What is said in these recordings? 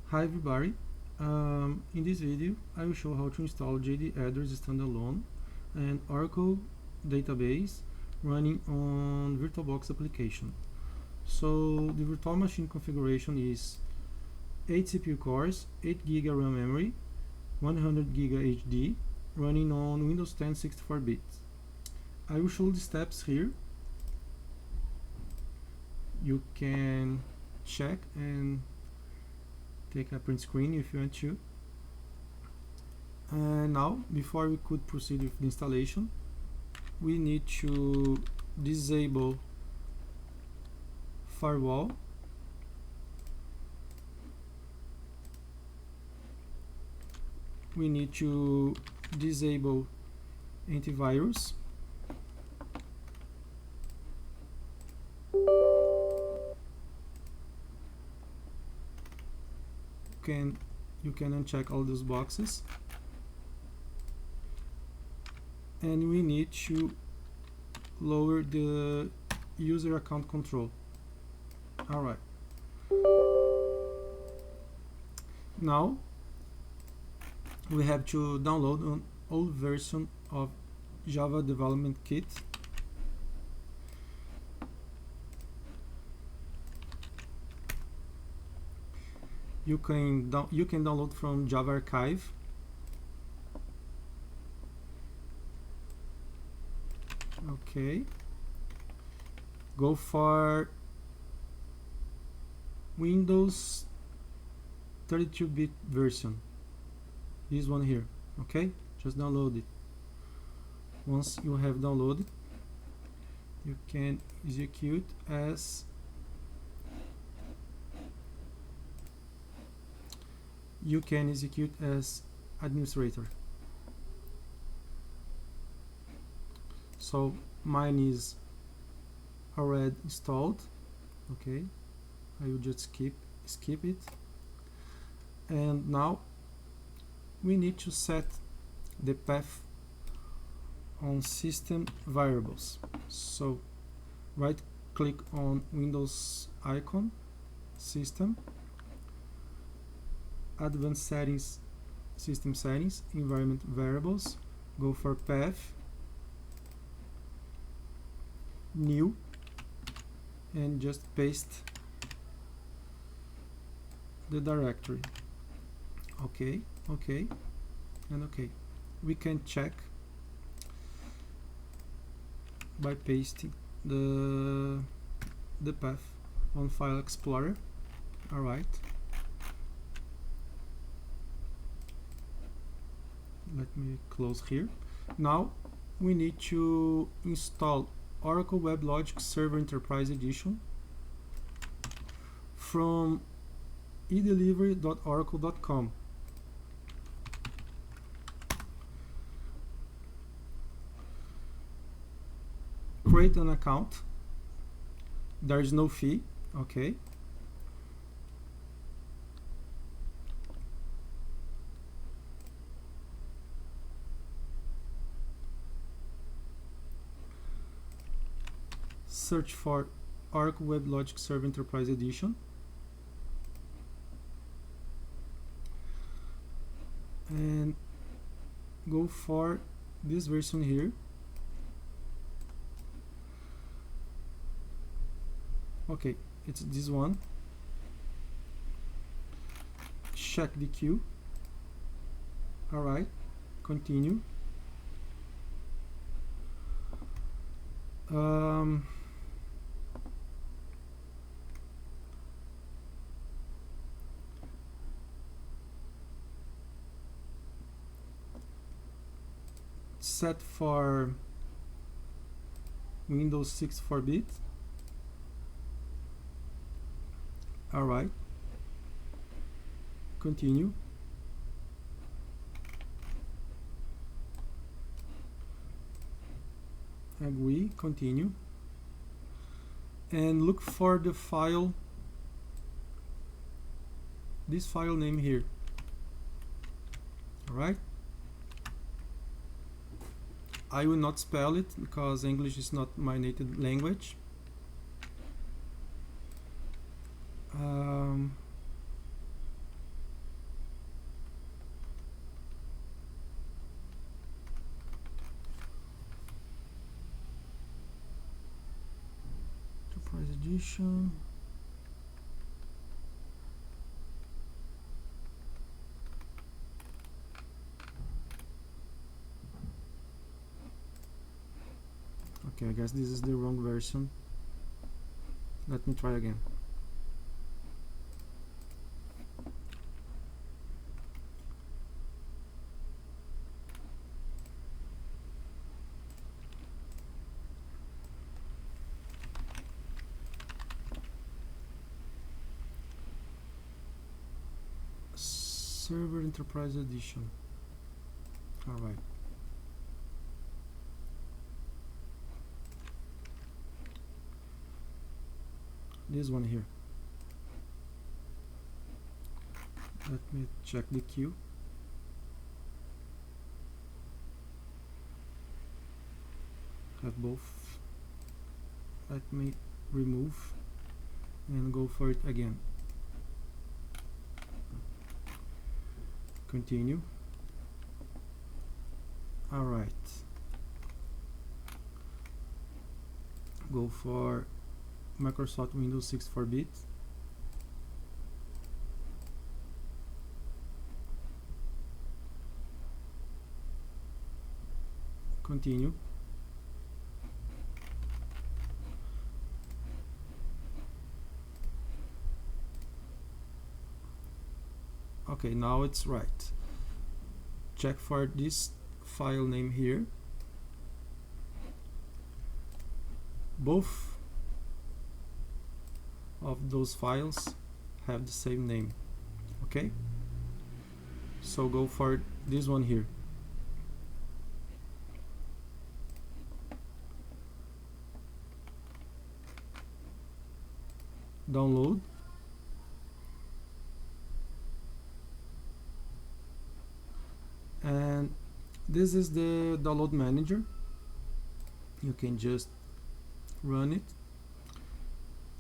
Hi everybody, in this video I will show how to install JD Edwards Standalone and Oracle database running on Virtualbox application. So the virtual machine configuration is 8 CPU cores, 8 GB RAM memory, 100 GB HD, running on Windows 10 64-bit. I will show the steps here. You can check and take a print screen if you want to. And now, before we could proceed with the installation, we need to disable firewall. We need to disable antivirus. You can uncheck all those boxes, and we need to lower the user account control. Alright, now we have to download an old version of Java Development Kit. You can download from Java Archive. Okay. Go for Windows 32-bit version. This one here. Okay. Just download it. Once you have downloaded, you can execute as administrator. So mine is already installed. Okay, I will just skip it. And now we need to set the path on system variables. So right click on Windows icon, system, advanced settings, system settings, environment variables, go for path, new, and just paste the directory. Okay, and okay. We can check by pasting the path on File Explorer. Alright. Let me close here. Now we need to install Oracle WebLogic Server Enterprise Edition from edelivery.oracle.com. Create an account. There is no fee. Okay. Search for Oracle WebLogic Server Enterprise Edition. And go for this version here. Okay, it's this one. Check the queue. Alright, continue. Set for Windows 64-bit. Alright, continue. Agree, continue. And look for the file, this file name here. Alright. I will not spell it because English is not my native language. edition. Okay, I guess this is the wrong version. Let me try again. Server Enterprise Edition. Alright. This one here. Let me check the queue. Have both. Let me remove and go for it again. Continue. Alright. Go for Microsoft Windows 64-bit. Continue. Okay, now it's right. Check for this file name here. Both of those files have the same name. Okay, so go for this one here. Download. And this is the download manager. You can just run it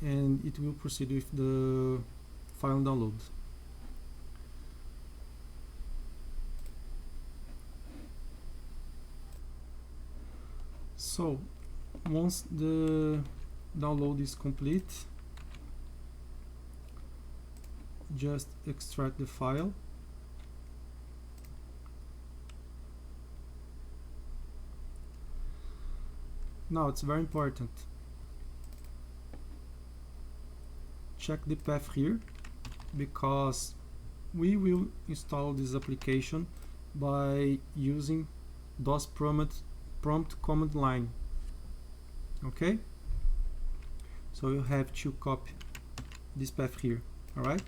and it will proceed with the file download. So once the download is complete, just extract the file. Now it's very important. Check the path here, because we will install this application by using DOS prompt command line. Okay, so you have to copy this path here. All right,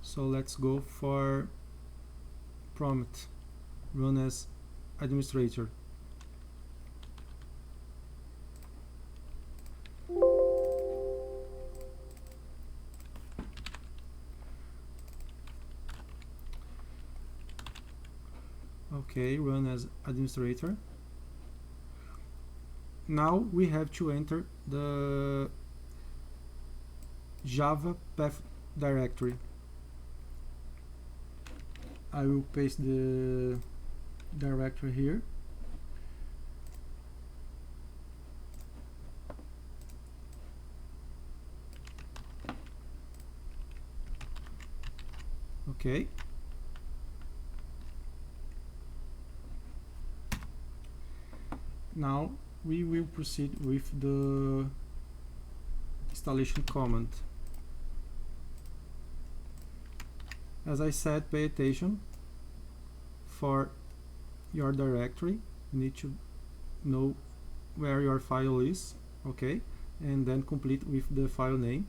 so let's go for prompt run as administrator. Okay, run as administrator. Now we have to enter the Java path directory. I will paste the directory here. Okay. Now we will proceed with the installation command. As I said, pay attention for your directory. You need to know where your file is, okay, and then complete with the file name.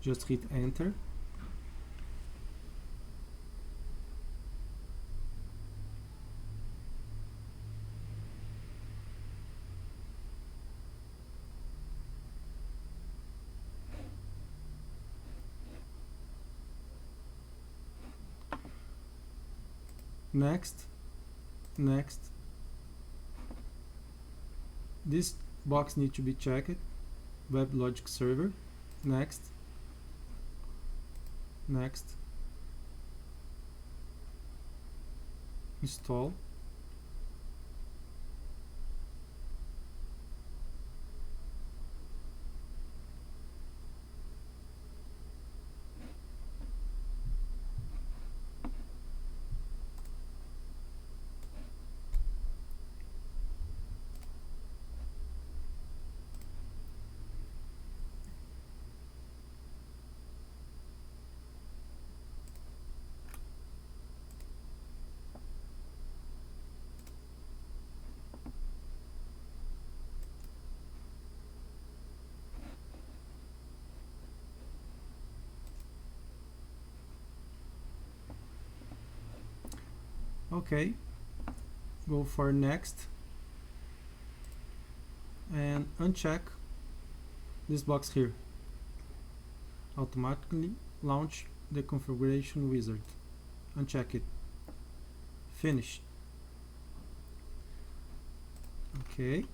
Just hit enter. Next. This box needs to be checked. WebLogic server. Next. install. Okay, go for next and uncheck this box here. Automatically launch the configuration wizard. Uncheck it. Finish. Okay.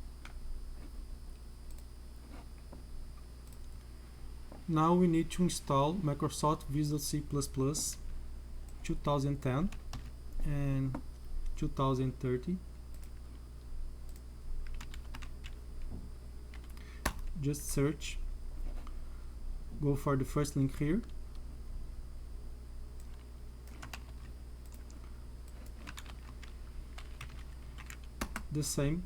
Now we need to install Microsoft Visual C++ 2010 and 2030. Just search, go for the first link here, the same,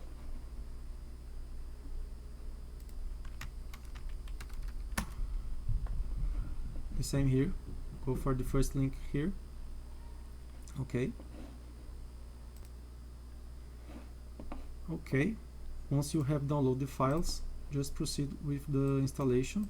here, go for the first link here. Okay. Okay, once you have downloaded the files, just proceed with the installation.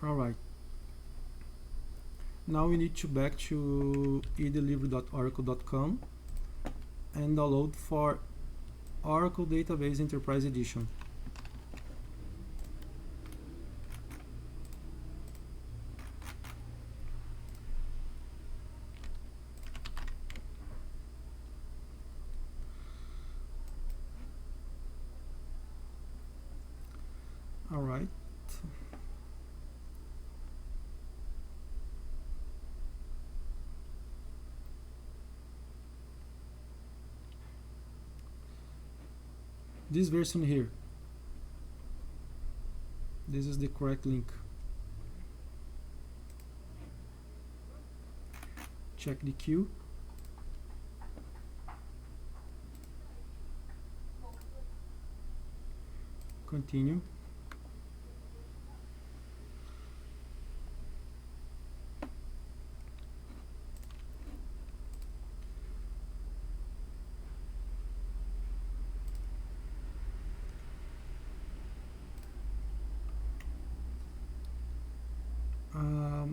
Alright. Now we need to back to edelivery.oracle.com and download for Oracle Database Enterprise Edition. Alright. This version here, this is the correct link. Check the queue. Continue.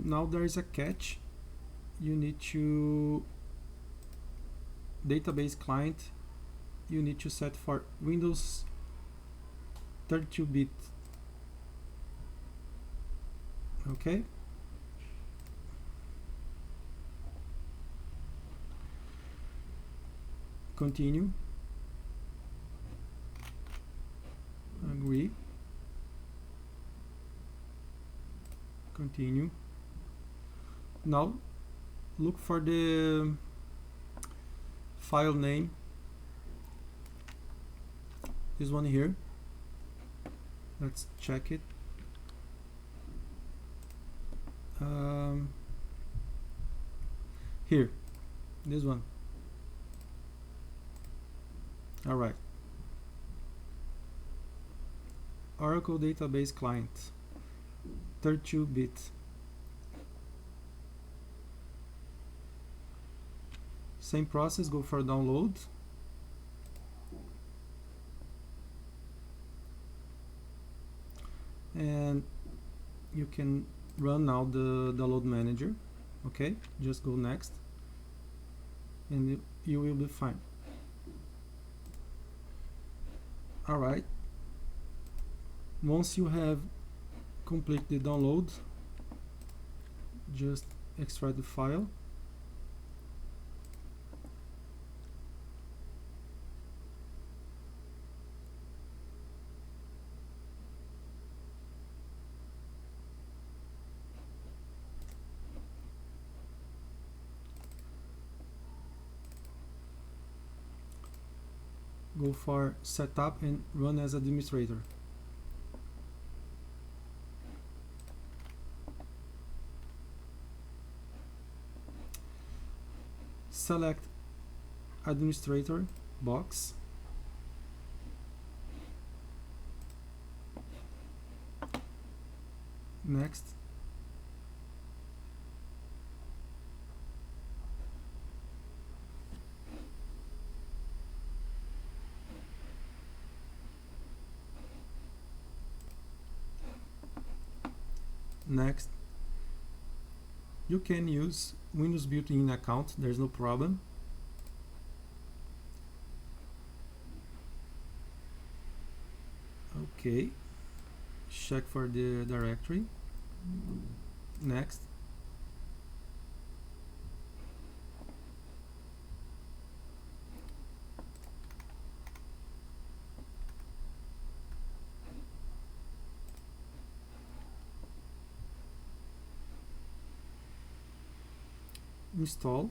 Now there is a catch. You need to database client. You need to set for Windows 32-bit. Okay. Continue. Agree. Continue. Now look for the file name, this one here. Let's check it. Here, this one. All right. Oracle Database Client, 32-bit. Same process, go for download. And you can run now the download manager. Okay, just go next and you will be fine. Alright, once you have complete the download, just extract the file. Go for setup and run as administrator. Select administrator box. Next. Next. You can use Windows built-in account, there's no problem. Okay, check for the directory. Next. Install.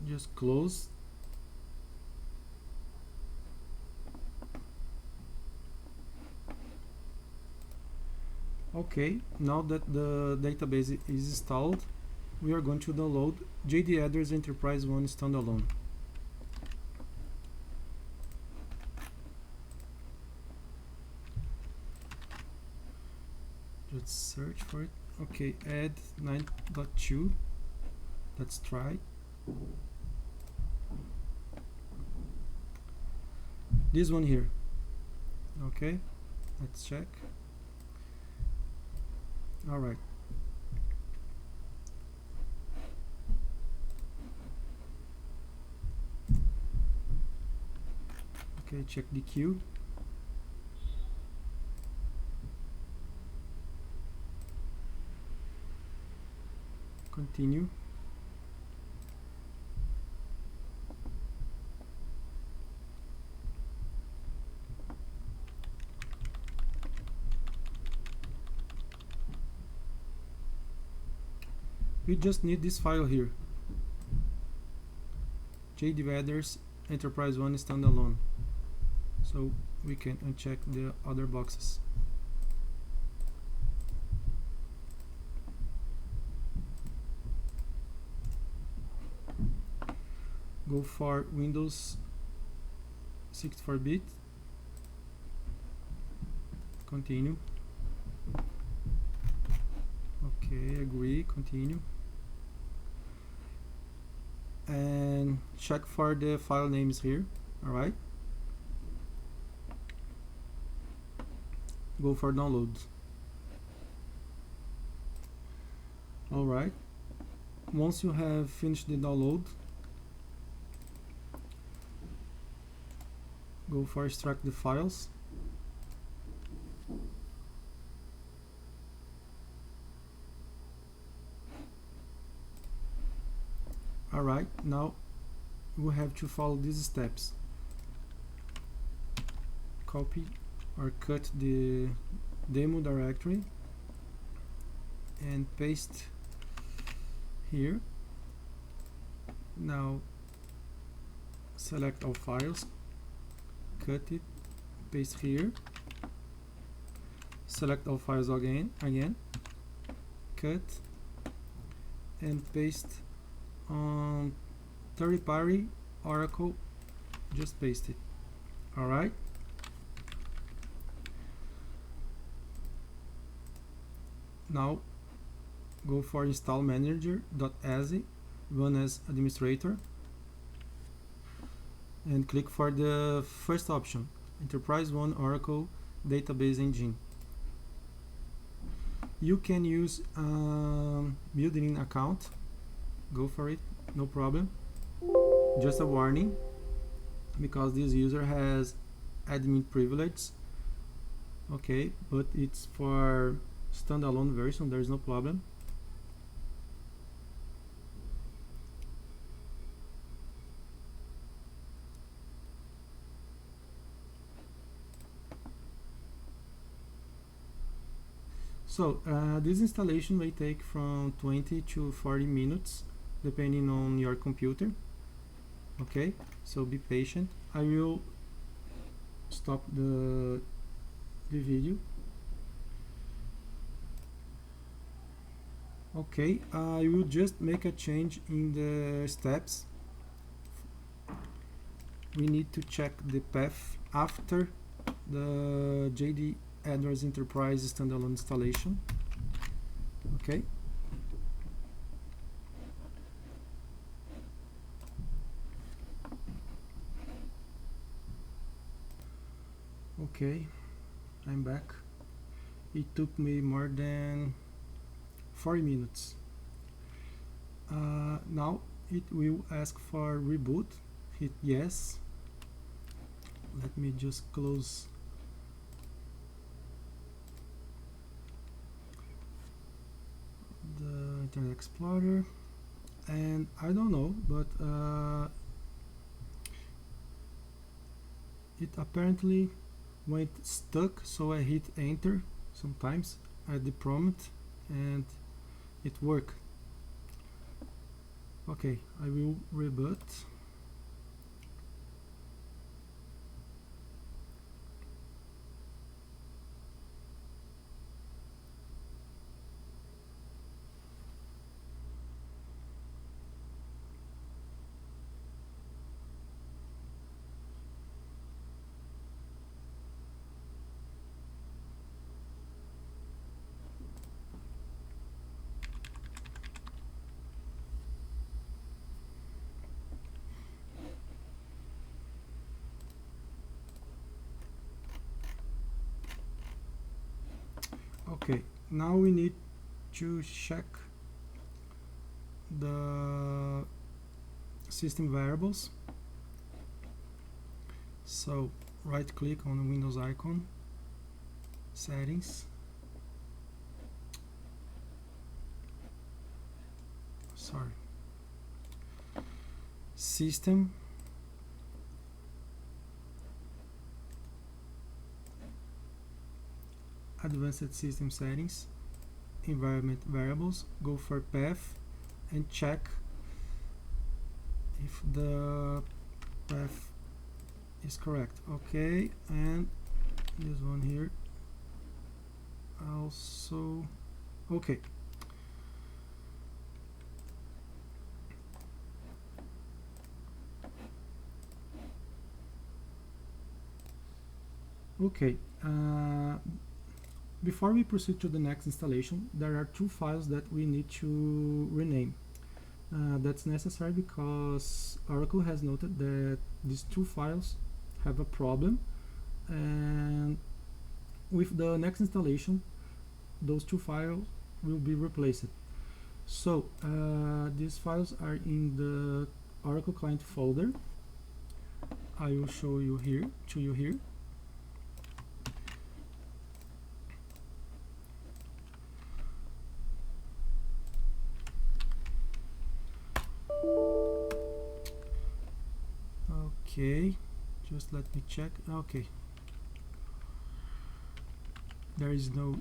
Just close. Okay, now that the database is installed, we are going to download JD Edwards EnterpriseOne Standalone. Just search for it. Okay, add 9.2. Let's try. This one here. Okay, let's check. All right. Okay, check the queue. Continue. We just need this file here, JD Edwards EnterpriseOne Standalone, so we can uncheck the other boxes. Go for Windows 64-bit. Continue. Okay, agree, continue. And check for the file names here. Alright. Go for download. Alright. Once you have finished the download, go for extract the files. Alright, now we have to follow these steps. Copy or cut the demo directory and paste here. Now select all files, cut it, paste here, select all files again, cut and paste on third-party Oracle, just paste it. Alright, now go for InstallManager.exe, run as administrator, and click for the first option, EnterpriseOne Oracle Database Engine. You can use built-in account, go for it, no problem. Just a warning, because this user has admin privilege. Okay, but it's for standalone version, there is no problem. So this installation may take from 20 to 40 minutes depending on your computer. Okay, so be patient. I will stop the video. Okay, I will just make a change in the steps. We need to check the path after the JD Edwards Enterprise standalone installation. Okay. Okay, I'm back. It took me more than 40 minutes. Now it will ask for reboot. Hit yes. Let me just close the Internet Explorer, and I don't know, but it apparently went stuck, so I hit enter sometimes at the prompt and it worked. Okay, I will reboot. Okay, now we need to check the system variables. So right click on the Windows icon, settings, system, advanced system settings, environment variables, go for path and check if the path is correct. Okay, and this one here also. Okay, okay, before we proceed to the next installation, there are two files that we need to rename. That's necessary because Oracle has noted that these two files have a problem, and with the next installation those two files will be replaced. So these files are in the Oracle client folder. I will show you here here. Okay, just let me check. Okay, there is no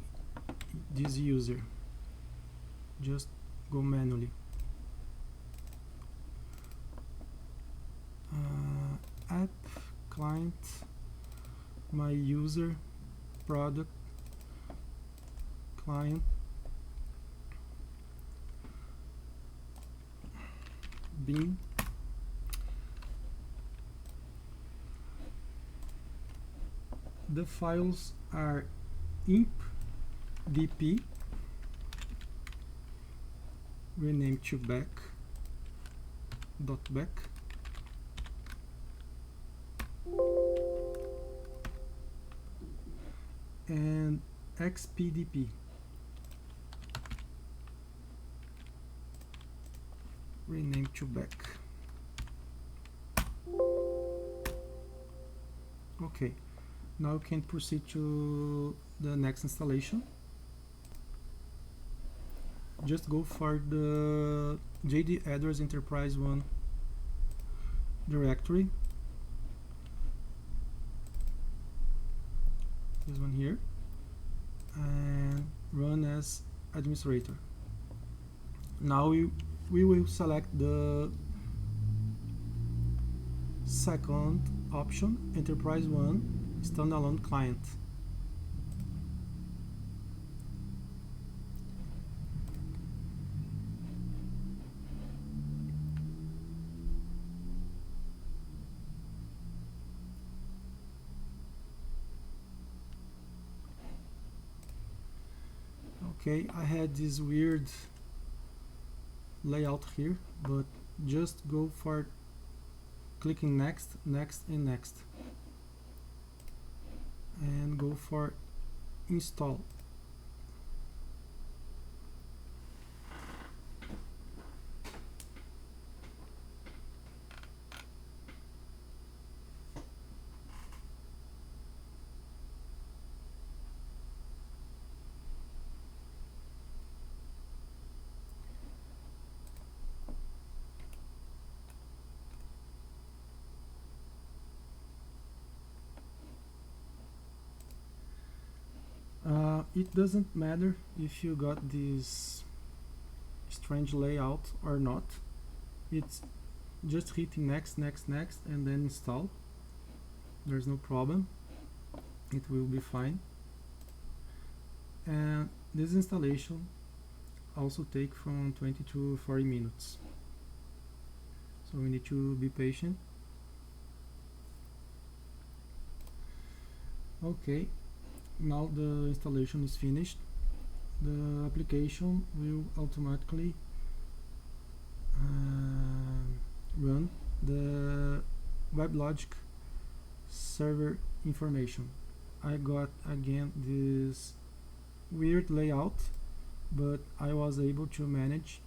this user, just go manually. App client, my user, product client, bin, the files are impdp, rename to .bak, and xpdp, rename to .bak. Okay, now we can proceed to the next installation. Just go for the JD address EnterpriseOne directory, this one here, and run as administrator. Now we will select the second option, EnterpriseOne standalone client. Okay, I had this weird layout here, but just go for clicking next, and next, and go for install. It doesn't matter if you got this strange layout or not. It's just hitting next, and then install. There's no problem. It will be fine. And this installation also takes from 20 to 40 minutes. So we need to be patient. Okay. Now the installation is finished. The application will automatically run the WebLogic server information. I got again this weird layout, but I was able to manage,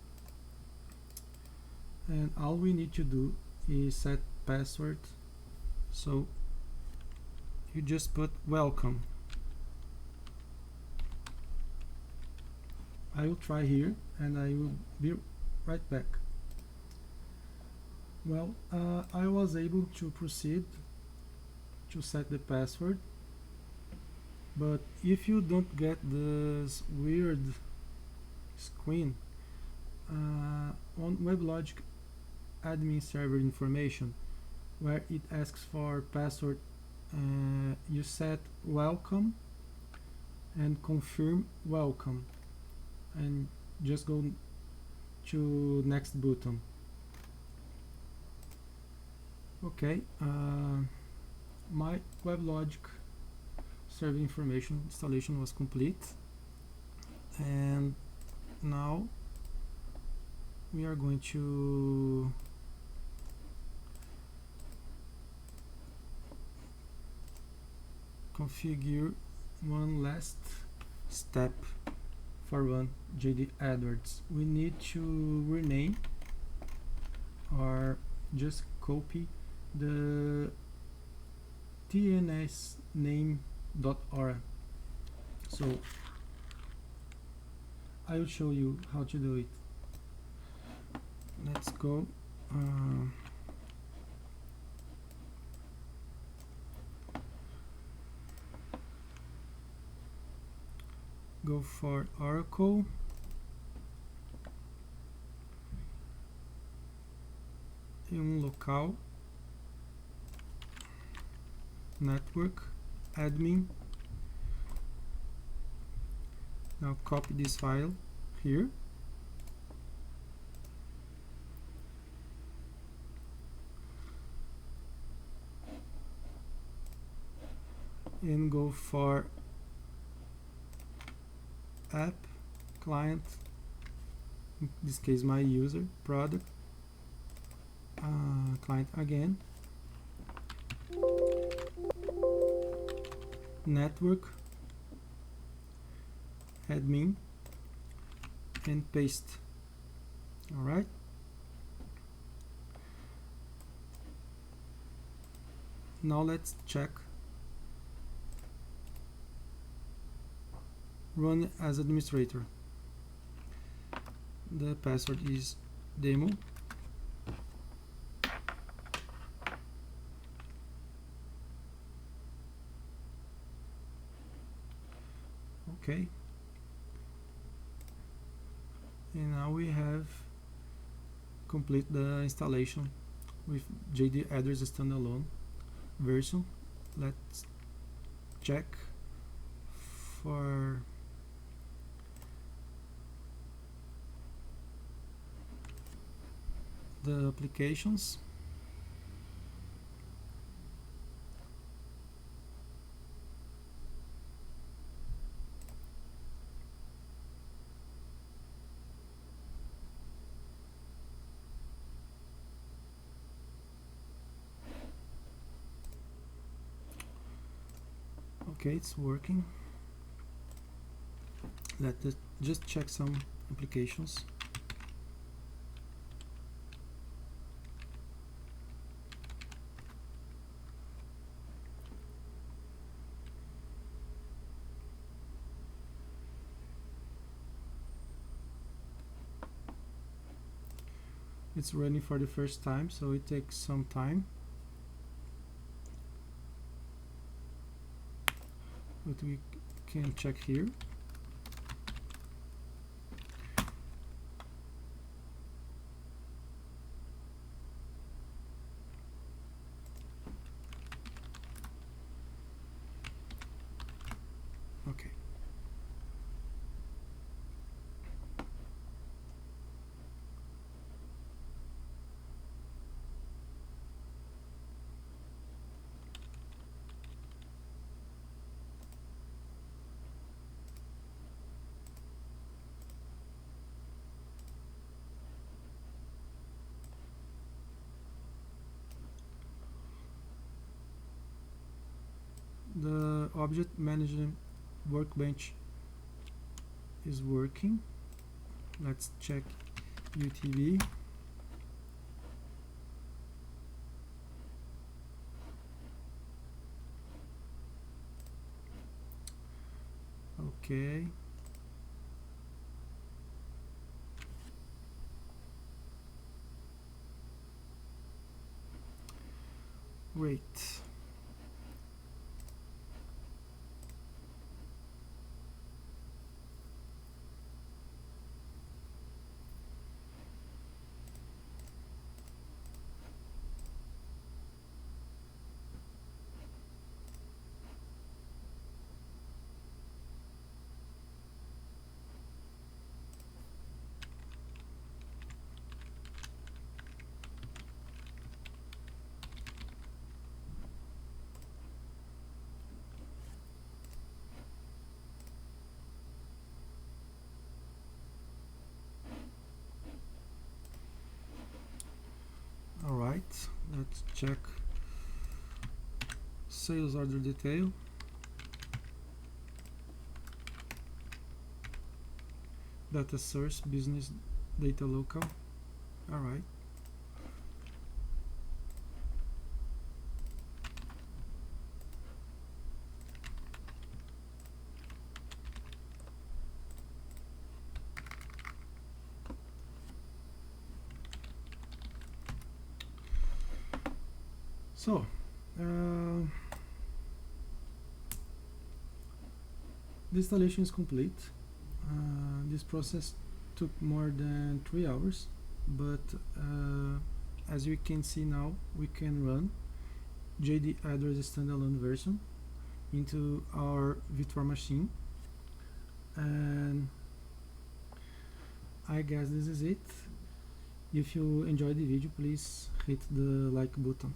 and all we need to do is set password. So you just put welcome. I will try here and I will be right back. Well, I was able to proceed to set the password, but if you don't get this weird screen on WebLogic admin server information where it asks for password, you set welcome and confirm welcome, and just go to next button. Okay, my WebLogic server information installation was complete, and now we are going to configure one last step for one JD AdWords. We need to rename or just copy the TNS name.ora. So I will show you how to do it. Let's go go for Oracle, local, network, admin. Now copy this file here, and go for app, client, in this case my user, product, client again, network, admin, and paste. Alright, now let's check. Run as administrator. The password is demo. Okay, and now we have complete the installation with JD Address standalone version. Let's check for the applications. Okay, it's working. Let's just check some applications. It's running for the first time, so it takes some time. But we can check here. Okay. The object management workbench is working. Let's check UTB. Okay. Great. Alright, let's check sales order detail. Data source, business data local. Alright. So, the installation is complete. This process took more than 3 hours, but as we can see now, we can run JD address standalone version into our virtual machine, and I guess this is it. If you enjoyed the video, please hit the like button.